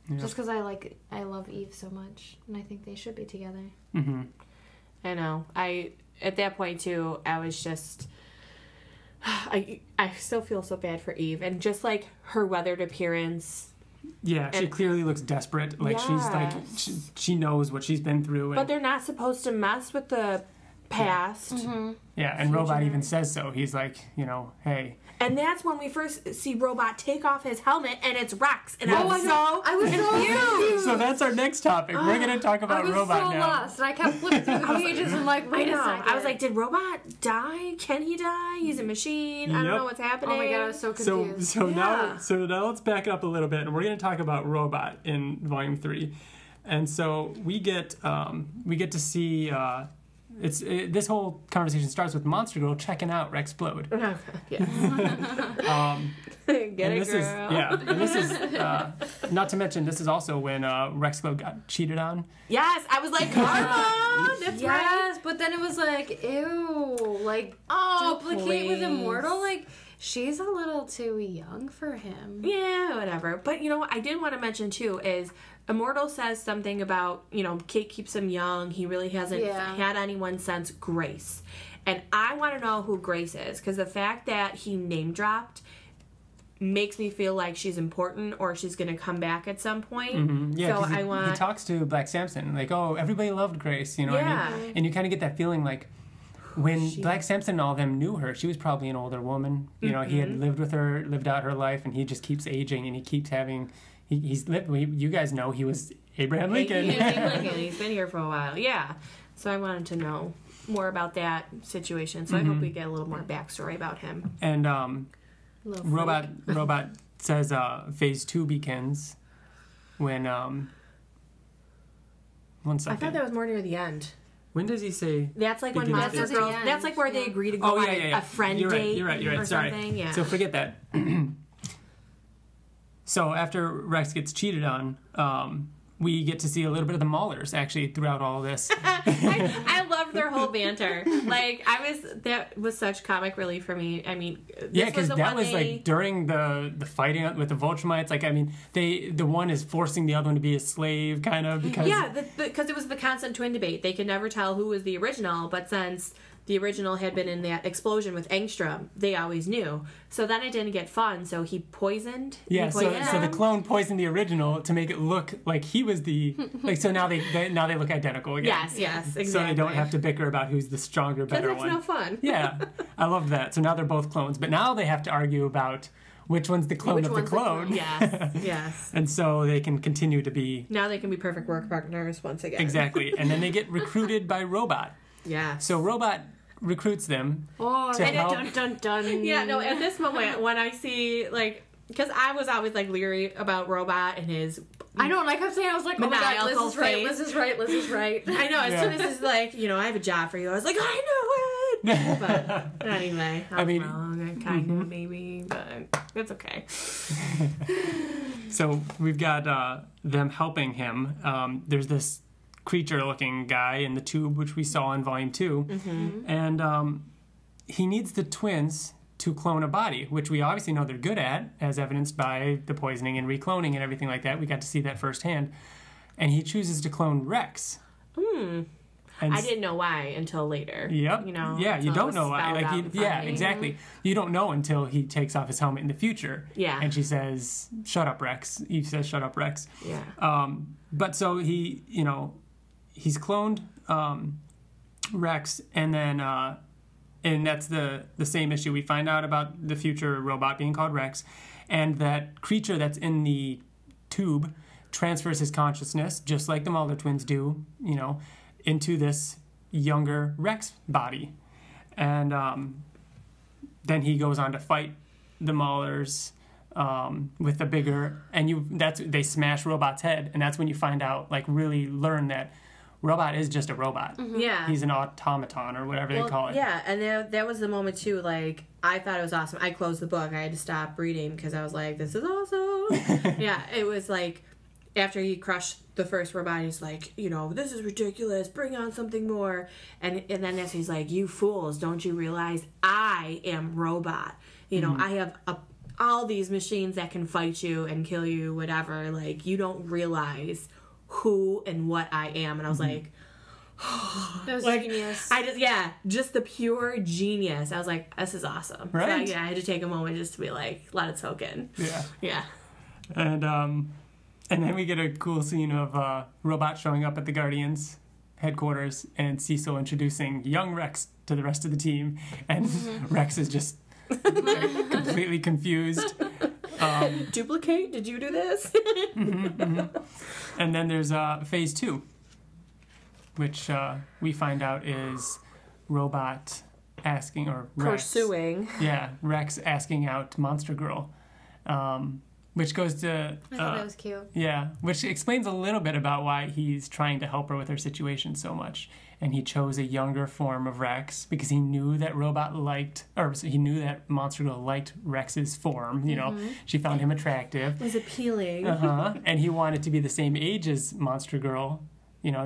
Speaker 3: Yeah. Just because I love Eve so much, and I think they should be together.
Speaker 2: Mm-hmm.
Speaker 1: I know. At that point too, I was just. I still feel so bad for Eve, and just like her weathered appearance.
Speaker 2: Yeah, she clearly looks desperate. Like she's like she knows what she's been through.
Speaker 1: But they're not supposed to mess with the past.
Speaker 3: Mm-hmm.
Speaker 2: Yeah, and Robot even says so. He's like, you know, hey.
Speaker 1: And that's when we first see Robot take off his helmet, and it's Rex. And I was
Speaker 3: confused.
Speaker 2: So that's our next topic. We're going to talk about Robot now.
Speaker 3: I was so lost, and I kept flipping through the pages and like, wait a second.
Speaker 1: I was like, did Robot die? Can he die? He's a machine. I don't know what's happening.
Speaker 3: Oh my god, I was so confused.
Speaker 2: So now let's back up a little bit, and we're going to talk about Robot in Volume 3. And so we get to see. This whole conversation starts with Monster Girl checking out Rexplode.
Speaker 1: Yes. Get it, girl.
Speaker 2: And this is not to mention this is also when Rexplode got cheated on.
Speaker 1: Yes, I was like, karma. That's right.
Speaker 3: But then it was like, ew, like duplicate with Immortal, like. She's a little too young for him.
Speaker 1: Yeah, whatever. But, you know, what I did want to mention, too, is Immortal says something about, you know, Kate keeps him young. He really hasn't had anyone since Grace. And I want to know who Grace is, because the fact that he name-dropped makes me feel like she's important or she's going to come back at some point.
Speaker 2: Mm-hmm. Yeah,
Speaker 1: so
Speaker 2: he talks to Black Samson, like, oh, everybody loved Grace, you know what I mean? And you kind of get that feeling like, when Black Samson and all of them knew her, she was probably an older woman. You know, he had lived with her, lived out her life, and he just keeps aging, and he keeps having... He's lived... You guys know he was Abraham Lincoln.
Speaker 1: He's been here for a while, yeah. So I wanted to know more about that situation, so I hope we get a little more backstory about him.
Speaker 2: And Robot says Phase 2 begins when... 1 second.
Speaker 1: I thought that was more near the end.
Speaker 2: When does he say?
Speaker 1: That's like when Monster Girls. That's like where they agree to go on a friend date.
Speaker 2: You're right. Sorry.
Speaker 1: Something. Yeah.
Speaker 2: So forget that. So after Rex gets cheated on, we get to see a little bit of the Maulers actually throughout all of this.
Speaker 1: I loved their whole banter. Like that was such comic relief for me. I mean,
Speaker 2: because that was like during the fighting with the Voltrumites. Like, I mean, the one is forcing the other one to be a slave, kind of because
Speaker 1: because it was the constant twin debate. They could never tell who was the original, but since the original had been in that explosion with Angstrom, they always knew. So then it didn't get fun, so he poisoned.
Speaker 2: Yeah, so the clone poisoned the original to make it look like he was the... like, so now they look identical again.
Speaker 1: Yes, exactly.
Speaker 2: So they don't have to bicker about who's the stronger, better one.
Speaker 1: Because it's no fun.
Speaker 2: Yeah, I love that. So now they're both clones, but now they have to argue about which one's the clone of the clone.
Speaker 1: Yes.
Speaker 2: And so they can continue to be...
Speaker 1: Now they can be perfect work partners once again.
Speaker 2: Exactly. And then they get recruited by Robot.
Speaker 1: Yeah.
Speaker 2: So Robot recruits them to help.
Speaker 3: Dun.
Speaker 1: Yeah, no, at this moment, when I see, like, because I was always, like, leery about Robot and his...
Speaker 3: I know, and I kept saying, I was like, oh my god, Liz is right.
Speaker 1: I know, as soon as it's like, you know, I have a job for you, I was like, I know it! But anyway, I mean, wrong, kind of, maybe, but it's okay.
Speaker 2: So we've got them helping him. There's this creature-looking guy in the tube, which we saw in Volume 2. And he needs the twins to clone a body, which we obviously know they're good at, as evidenced by the poisoning and recloning and everything like that. We got to see that firsthand. And he chooses to clone Rex.
Speaker 1: And I didn't know why until later.
Speaker 2: Yep.
Speaker 1: You know?
Speaker 2: Yeah, you don't know why. Like, exactly. You don't know until he takes off his helmet in the future.
Speaker 1: Yeah.
Speaker 2: And she says, shut up, Rex. Eve says, shut up, Rex.
Speaker 1: Yeah.
Speaker 2: But so he, you know... He's cloned Rex, and then and that's the same issue. We find out about the future robot being called Rex, and that creature that's in the tube transfers his consciousness, just like the Mulder twins do, you know, into this younger Rex body. And then he goes on to fight the Maulers with the bigger, and they smash Robot's head, and that's when you find out, like, really learn that Robot is just a robot.
Speaker 1: Yeah.
Speaker 2: He's an automaton or whatever they call it.
Speaker 1: Yeah, and that was the moment too, like, I thought it was awesome. I closed the book. I had to stop reading because I was like, this is awesome. Yeah, it was like, after he crushed the first robot, he's like, this is ridiculous. Bring on something more. And then as he's like, you fools, don't you realize I am Robot? I have all these machines that can fight you and kill you, whatever. Like, you don't realize who and what I am. And I was like,
Speaker 3: that was
Speaker 1: like,
Speaker 3: genius.
Speaker 1: Just the pure genius. I was like, this is awesome.
Speaker 2: Right?
Speaker 1: So, I had to take a moment just to be like, let it soak in.
Speaker 2: Yeah. And then we get a cool scene of Robot showing up at the Guardians headquarters and Cecil introducing young Rex to the rest of the team, and Rex is just completely confused.
Speaker 1: Duplicate? Did you do this?
Speaker 2: And then there's phase 2, which we find out is Robot asking, or Rex,
Speaker 1: pursuing.
Speaker 2: Yeah, Rex asking out Monster Girl, which goes to...
Speaker 3: I thought that was cute.
Speaker 2: Yeah, which explains a little bit about why he's trying to help her with her situation so much. And he chose a younger form of Rex because he knew that he knew that Monster Girl liked Rex's form. She found him attractive.
Speaker 1: It was appealing.
Speaker 2: And he wanted to be the same age as Monster Girl,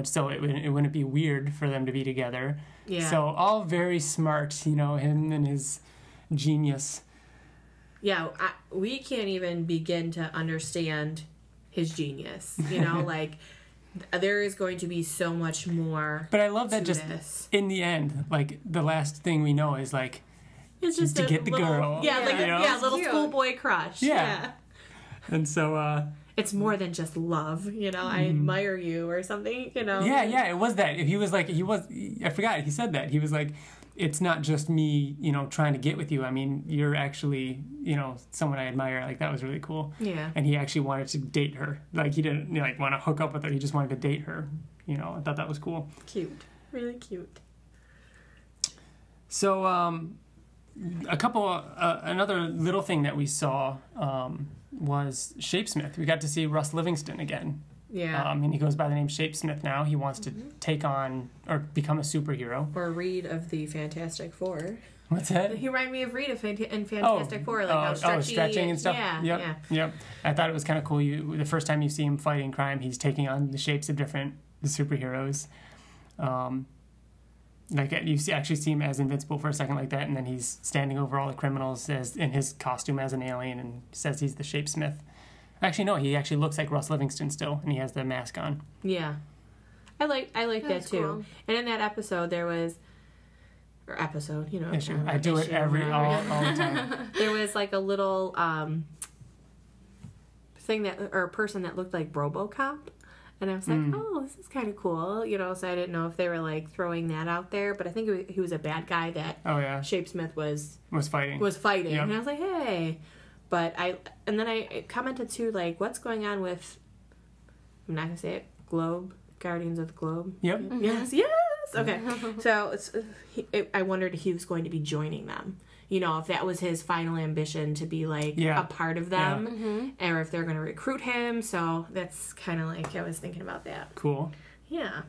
Speaker 2: so it wouldn't be weird for them to be together.
Speaker 1: Yeah.
Speaker 2: So all very smart, him and his genius.
Speaker 1: Yeah, we can't even begin to understand his genius. Like, there is going to be so much more.
Speaker 2: But I love that
Speaker 1: this.
Speaker 2: In the end, like, the last thing we know is, like,
Speaker 1: it's just
Speaker 2: to get the girl.
Speaker 1: Yeah, little schoolboy crush.
Speaker 2: Yeah. And so...
Speaker 1: it's more than just love, I admire you or something,
Speaker 2: Yeah, it was that. He was like, I forgot, he said that. He was like, it's not just me, trying to get with you. I mean, you're actually, someone I admire. Like, that was really cool.
Speaker 1: Yeah.
Speaker 2: And he actually wanted to date her. Like, he didn't, want to hook up with her. He just wanted to date her. I thought that was cool.
Speaker 1: Cute. Really cute.
Speaker 2: So, another little thing that we saw was Shapesmith. We got to see Russ Livingston again.
Speaker 1: Yeah.
Speaker 2: And he goes by the name Shapesmith now. He wants to take on or become a superhero.
Speaker 1: Or Reed of the Fantastic Four.
Speaker 2: What's that?
Speaker 1: He reminded me of Reed in Fantastic Four, like how
Speaker 2: stretching and stuff.
Speaker 1: Yeah,
Speaker 2: Yep. I thought it was kind of cool. The first time you see him fighting crime, he's taking on the shapes of the superheroes. Like, you actually see him as Invincible for a second like that, and then he's standing over all the criminals in his costume as an alien and says he's the Shapesmith. Actually, no, he actually looks like Russ Livingston still, and he has the mask on.
Speaker 1: Yeah. I like that too.
Speaker 3: Cool.
Speaker 1: And in that episode, there was... Or episode,
Speaker 2: Issue. I do it all the time.
Speaker 1: There was, like, a little person that looked like RoboCop. And I was like, oh, this is kind of cool, so I didn't know if they were, like, throwing that out there. But I think he was a bad guy that Shapesmith was
Speaker 2: fighting.
Speaker 1: Yep. And I was like, hey. But then I commented, too, like, what's going on with, I'm not going to say it, Guardians of the Globe?
Speaker 2: Yep.
Speaker 1: Yes. Okay. So I wondered if he was going to be joining them. If that was his final ambition to be, like, a part of them. Yeah. Or if they're going to recruit him. So that's kind of like, I was thinking about that.
Speaker 2: Cool.
Speaker 1: Yeah.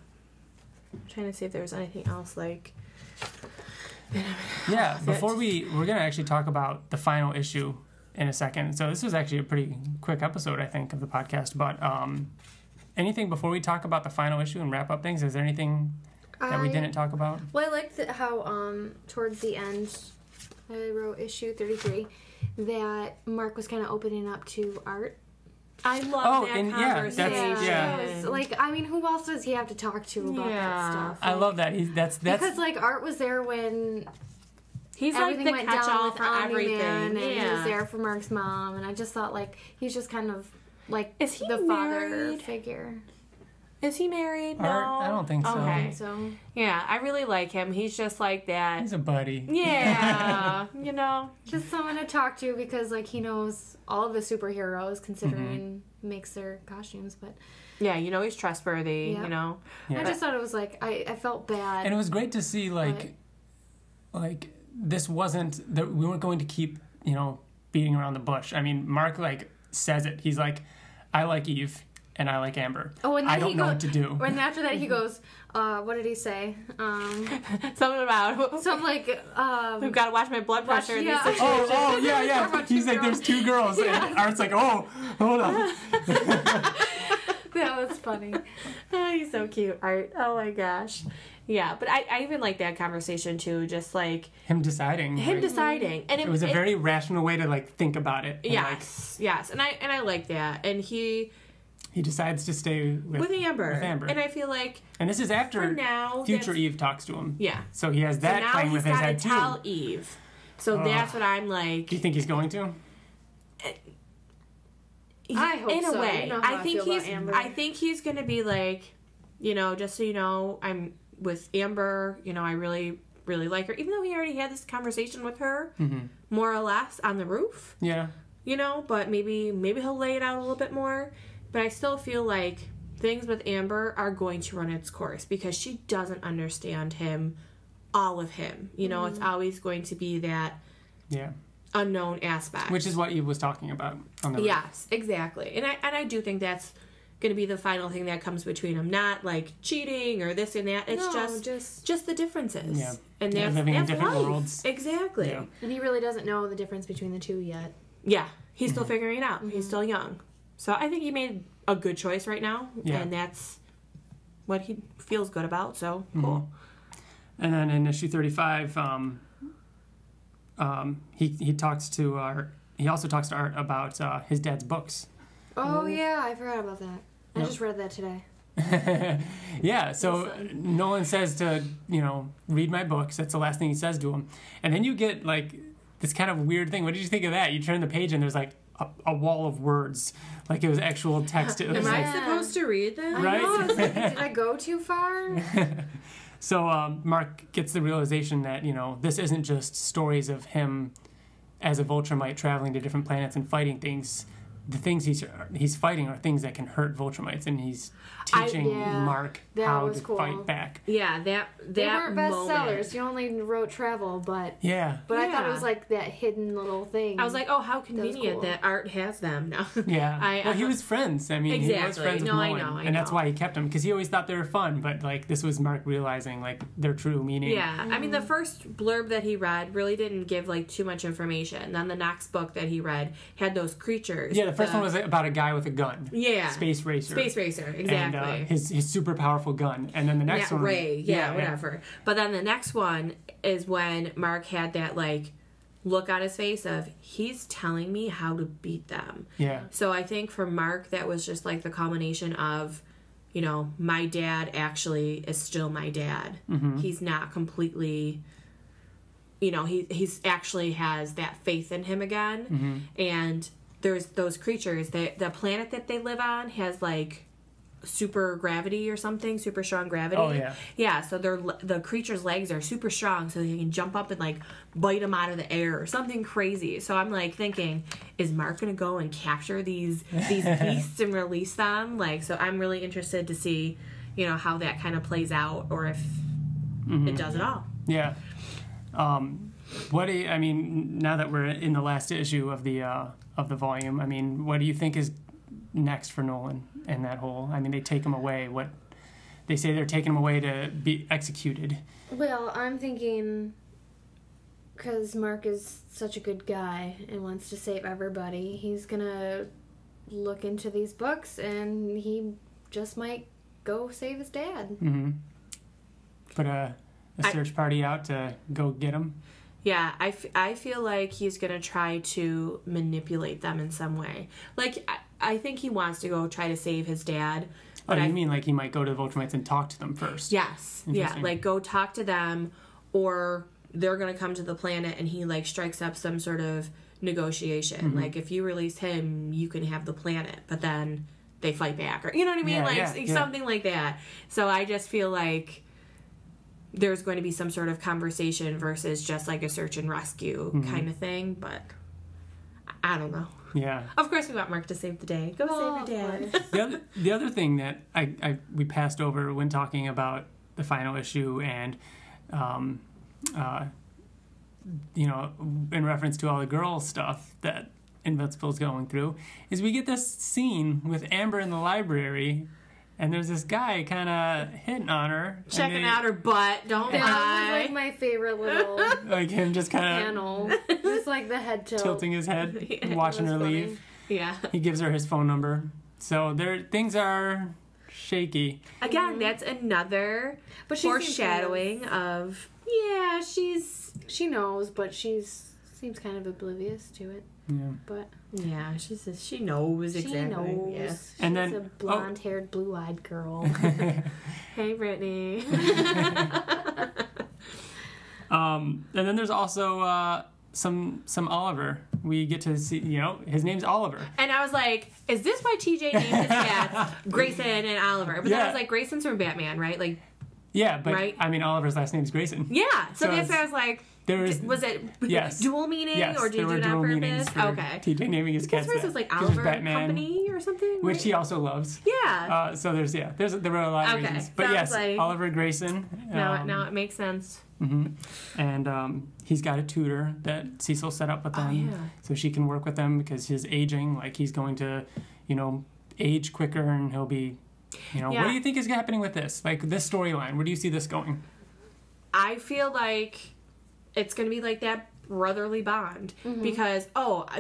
Speaker 1: I'm trying to see if there was anything else, like...
Speaker 2: Yeah, we're going to actually talk about the final issue in a second. So this was actually a pretty quick episode, I think, of the podcast. But anything before we talk about the final issue and wrap up things? Is there anything that we didn't talk about?
Speaker 3: Well, I liked how towards the end, I wrote issue 33, that Mark was kind of opening up to Art.
Speaker 1: I love that conversation.
Speaker 3: Yeah. Like, I mean, who else does he have to talk to about that stuff?
Speaker 2: I love that. That's
Speaker 3: because, like, Art was there when...
Speaker 1: He's
Speaker 3: everything
Speaker 1: like the
Speaker 3: went
Speaker 1: catch-all
Speaker 3: down
Speaker 1: for everything.
Speaker 3: And he was there for Mark's mom, and I just thought, like, he's just kind of like
Speaker 1: is he
Speaker 3: the
Speaker 1: married?
Speaker 3: Father figure.
Speaker 1: Is he married? No,
Speaker 2: I don't think so.
Speaker 3: I don't think so.
Speaker 1: Yeah, I really like him. He's just like that.
Speaker 2: He's a buddy.
Speaker 1: Yeah,
Speaker 3: just someone to talk to because, like, he knows all of the superheroes, considering he makes their costumes, but.
Speaker 1: Yeah, he's trustworthy.
Speaker 3: Yeah. I just thought it was like I felt bad,
Speaker 2: and it was great to see like this wasn't that we weren't going to keep, beating around the bush. I mean, Mark like says it. He's like, I like Eve and I like Amber.
Speaker 3: Oh, and then
Speaker 2: I don't know what to do.
Speaker 3: And after that he goes, what did he say?
Speaker 1: Something about
Speaker 3: something like
Speaker 1: we've got to watch my blood pressure in these situations.
Speaker 2: Oh, yeah. He's like, there's two girls, and Art's like, oh, hold on.
Speaker 3: That was funny.
Speaker 1: Oh, he's so cute, Art. Oh my gosh. Yeah, but I even like that conversation too, just like
Speaker 2: him deciding.
Speaker 1: And
Speaker 2: it was a very rational way to like think about it.
Speaker 1: Yes. And I like that. And he
Speaker 2: decides to stay with
Speaker 1: Amber.
Speaker 2: With Amber.
Speaker 1: And I feel like,
Speaker 2: and this is after
Speaker 1: now,
Speaker 2: future Eve talks to him.
Speaker 1: Yeah.
Speaker 2: So he has that playing with his head too.
Speaker 1: Now he's got to tell Eve. So that's what I'm like.
Speaker 2: Do you think he's going to?
Speaker 3: I hope
Speaker 1: in a
Speaker 3: so.
Speaker 1: way.
Speaker 3: You know how I
Speaker 1: think he's going to be like, just so you know, I'm with Amber, I really, really like her. Even though he already had this conversation with her, more or less, on the roof.
Speaker 2: Yeah.
Speaker 1: But maybe he'll lay it out a little bit more. But I still feel like things with Amber are going to run its course because she doesn't understand him, all of him. It's always going to be that unknown aspect.
Speaker 2: Which is what Eve was talking about on the roof.
Speaker 1: Yes, exactly. And I do think that's going to be the final thing that comes between them. Not like cheating or this and that. It's just the differences.
Speaker 2: Yeah.
Speaker 1: And
Speaker 2: that's living in different
Speaker 1: life.
Speaker 2: worlds.
Speaker 1: Exactly.
Speaker 2: Yeah.
Speaker 3: And he really doesn't know the difference between the two yet.
Speaker 1: Yeah. He's still figuring it out. He's still young. So I think he made a good choice right now. Yeah. And that's what he feels good about. So cool.
Speaker 2: And then in issue 35, he talks to Art. He also talks to Art about his dad's books.
Speaker 3: Oh yeah, I forgot about that. I just read that today.
Speaker 2: Yeah, so Nolan says to, read my books. That's the last thing he says to him. And then you get like this kind of weird thing. What did you think of that? You turn the page and there's like a wall of words. Like it was actual text. It was
Speaker 1: Am I supposed to read them?
Speaker 2: Right?
Speaker 3: I know. Did I go too far?
Speaker 2: So Mark gets the realization that, this isn't just stories of him as a Viltrumite traveling to different planets and fighting things. The things he's fighting are things that can hurt Viltrumites, and he's teaching Mark how to fight back.
Speaker 1: Yeah, that
Speaker 3: they weren't
Speaker 1: moment.
Speaker 3: bestsellers. You only wrote travel, but
Speaker 2: I
Speaker 3: thought it was like that hidden little thing.
Speaker 1: I was like, oh, how convenient that Art has them now.
Speaker 2: Yeah, he was friends. I mean,
Speaker 1: exactly.
Speaker 2: he was friends with Nolan,
Speaker 1: I know.
Speaker 2: And that's why he kept them, because he always thought they were fun. But like this was Mark realizing like their true meaning.
Speaker 1: Yeah, I mean, the first blurb that he read really didn't give like too much information. Then the next book that he read had those creatures.
Speaker 2: Yeah, the first one was about a guy with a gun.
Speaker 1: Yeah.
Speaker 2: Space racer,
Speaker 1: exactly.
Speaker 2: And his super powerful gun. And then the next one...
Speaker 1: Ray, whatever. But then the next one is when Mark had that, like, look on his face of, he's telling me how to beat them.
Speaker 2: Yeah.
Speaker 1: So I think for Mark, that was just, like, the culmination of, my dad actually is still my dad. Mm-hmm. He's not completely... he's actually has that faith in him again. Mm-hmm. And... there's those creatures. The planet that they live on has like super gravity or something, super strong gravity.
Speaker 2: Oh yeah.
Speaker 1: Yeah. So the creature's legs are super strong, so they can jump up and like bite them out of the air or something crazy. So I'm like thinking, is Mark gonna go and capture these beasts and release them? Like, so I'm really interested to see, how that kind of plays out, or if it does at all.
Speaker 2: Yeah. What do you, I mean, now that we're in the last issue of the volume, I mean, what do you think is next for Nolan and that whole? I mean, they take him away. What they say they're taking him away to be executed.
Speaker 3: Well, I'm thinking because Mark is such a good guy and wants to save everybody, he's gonna look into these books and he just might go save his dad.
Speaker 2: Mm-hmm. Put a search party out to go get him.
Speaker 1: Yeah, I feel like he's going to try to manipulate them in some way. Like, I think he wants to go try to save his dad.
Speaker 2: But you mean like he might go to the Viltrumites and talk to them first?
Speaker 1: Yes. Yeah, like go talk to them, or they're going to come to the planet and he, like, strikes up some sort of negotiation. Mm-hmm. Like, if you release him, you can have the planet. But then they fight back. Or, you know what I mean? Something like that. So I just feel like there's going to be some sort of conversation versus just like a search and rescue kind of thing, but I don't know.
Speaker 2: Yeah.
Speaker 1: Of course we want Mark to save the day. Go save your
Speaker 2: dad. The other thing that we passed over when talking about the final issue and in reference to all the girl stuff that Invincible's going through, is we get this scene with Amber in the library, and there's this guy kind of hitting on her.
Speaker 1: Checking out her butt, don't lie.
Speaker 3: That was like my favorite little
Speaker 2: like him just kind of
Speaker 3: panel. Just like the head tilt.
Speaker 2: Tilting his head, watching her leave.
Speaker 1: Yeah.
Speaker 2: He gives her his phone number. So things are shaky.
Speaker 1: Again, that's another foreshadowing of,
Speaker 3: she knows, but seems kind of oblivious to it.
Speaker 2: Yeah.
Speaker 3: But
Speaker 1: yeah, she knows exactly.
Speaker 3: She knows.
Speaker 1: Yeah.
Speaker 3: And she's a blonde-haired, blue-eyed girl.
Speaker 1: Hey, Brittany.
Speaker 2: And then there's also some Oliver. We get to see, his name's Oliver.
Speaker 1: And I was like, is this why TJ named his cats Grayson and Oliver? But then I was like, Grayson's from Batman, right? Like,
Speaker 2: yeah, but
Speaker 1: right?
Speaker 2: I mean, Oliver's last name's Grayson.
Speaker 1: Yeah, so that's why I was like, was it dual meaning, or did you do it on purpose? Okay.
Speaker 2: TJ naming his cats.
Speaker 1: This was like Oliver Company or something,
Speaker 2: which he also loves.
Speaker 1: Yeah.
Speaker 2: So there were a lot of reasons, but yes, like, Oliver Grayson.
Speaker 1: Now it makes sense.
Speaker 2: Mm-hmm. And he's got a tutor that Cecil set up with them, so she can work with them because his aging, like he's going to, age quicker, and he'll be, What do you think is happening with this? Like this storyline, where do you see this going?
Speaker 1: I feel like it's going to be like that brotherly bond, because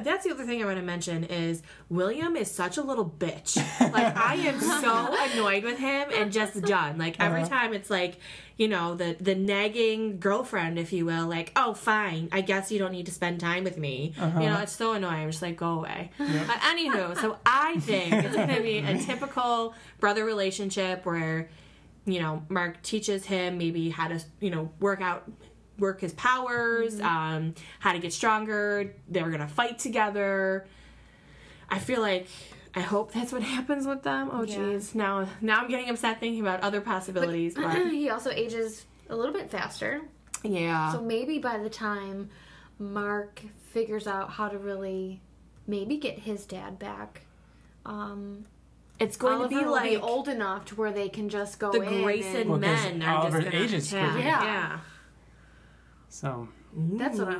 Speaker 1: that's the other thing I want to mention is William is such a little bitch. Like I am so annoyed with him and just done. Like every time it's like, the nagging girlfriend, if you will, like, oh fine, I guess you don't need to spend time with me. It's so annoying. I'm just like, go away. But anywho, so I think it's going to be a typical brother relationship where Mark teaches him maybe how to work his powers, how to get stronger. They're gonna fight together. I hope that's what happens with them. Oh jeez, now I'm getting upset thinking about other possibilities. But
Speaker 3: he also ages a little bit faster.
Speaker 1: Yeah.
Speaker 3: So maybe by the time Mark figures out how to really maybe get his dad back,
Speaker 1: it's going
Speaker 3: Oliver
Speaker 1: to be like
Speaker 3: old enough to where they can just go
Speaker 1: the
Speaker 3: in
Speaker 1: Grayson men are
Speaker 2: Oliver
Speaker 1: just gonna
Speaker 2: ages
Speaker 1: yeah.
Speaker 2: So
Speaker 3: that's what I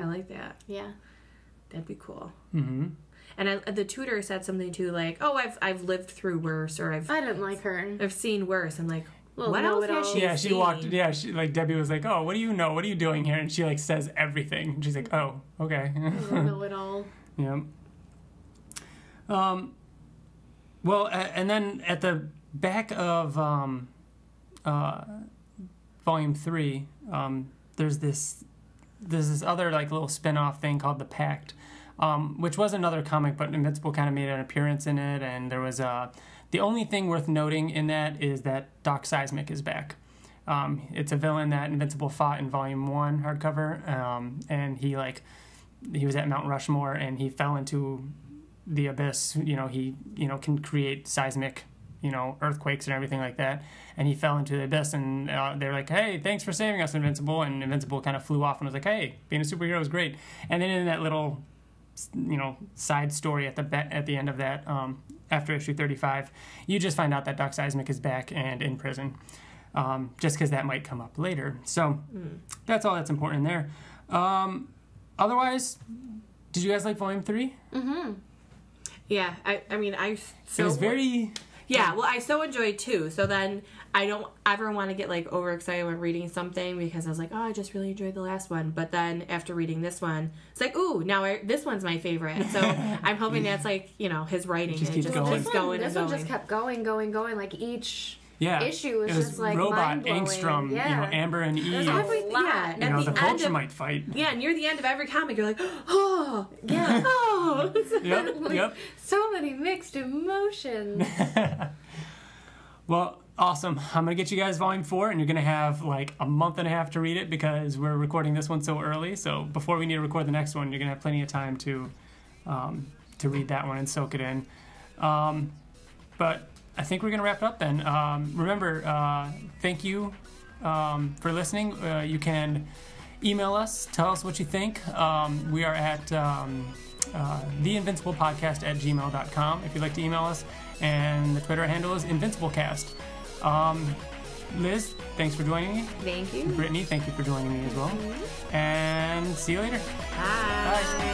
Speaker 1: like that.
Speaker 3: Yeah,
Speaker 1: that'd be cool.
Speaker 2: Mm-hmm.
Speaker 1: And the tutor said something too, like, "Oh, I've lived through worse, or I
Speaker 3: didn't like her.
Speaker 1: I've seen worse." I'm like,
Speaker 3: well,
Speaker 1: what else has she seen?
Speaker 2: She walked. Yeah, she like Debbie was like, "Oh, what do you know? What are you doing here?" And she like says everything. And she's like, "Oh, okay."
Speaker 3: Know it all.
Speaker 2: Yeah. Well, and then at the back of Volume 3, there's this other like little spin-off thing called The Pact, which was another comic, but Invincible kind of made an appearance in it, and there was the only thing worth noting in that is that Doc Seismic is back. It's a villain that Invincible fought in Volume 1 hardcover, and he was at Mount Rushmore, and he fell into the abyss. He can create seismic earthquakes and everything like that, and he fell into the abyss, and they're like, hey, thanks for saving us, Invincible. And Invincible kind of flew off and was like, hey, being a superhero is great. And then in that little side story at the end of that, after issue 35, you just find out that Doc Seismic is back and in prison, just because that might come up later. So that's all that's important in there. Otherwise, did you guys like Volume 3?
Speaker 1: Yeah, I mean, it
Speaker 2: was very...
Speaker 1: Yeah, well, I so enjoyed 2, so then I don't ever want to get like overexcited when reading something, because I was like, oh, I just really enjoyed the last one. But then after reading this one, it's like, ooh, now this one's my favorite. So I'm hoping that's like, his writing.
Speaker 2: Just keeps going.
Speaker 3: This one just kept going. Like each issue was just like
Speaker 2: Robot,
Speaker 3: mind-blowing.
Speaker 2: Angstrom, Amber and Eve.
Speaker 3: There's everything. Yeah,
Speaker 2: the Viltrumite fight.
Speaker 1: Yeah, near the end of every comic, you're like, oh, yeah, oh.
Speaker 2: Yep.
Speaker 3: So many mixed emotions.
Speaker 2: Well, awesome. I'm going to get you guys Volume 4, and you're going to have like a month and a half to read it because we're recording this one so early. So before we need to record the next one, you're going to have plenty of time to read that one and soak it in. But I think we're going to wrap it up then. Remember, thank you for listening. You can email us, tell us what you think. We are at theinvinciblepodcast@gmail.com if you'd like to email us. And the Twitter handle is InvincibleCast. Liz, thanks for joining me.
Speaker 1: Thank you.
Speaker 2: Brittany, thank you for joining me as well. And see you later.
Speaker 1: Bye.
Speaker 2: Bye.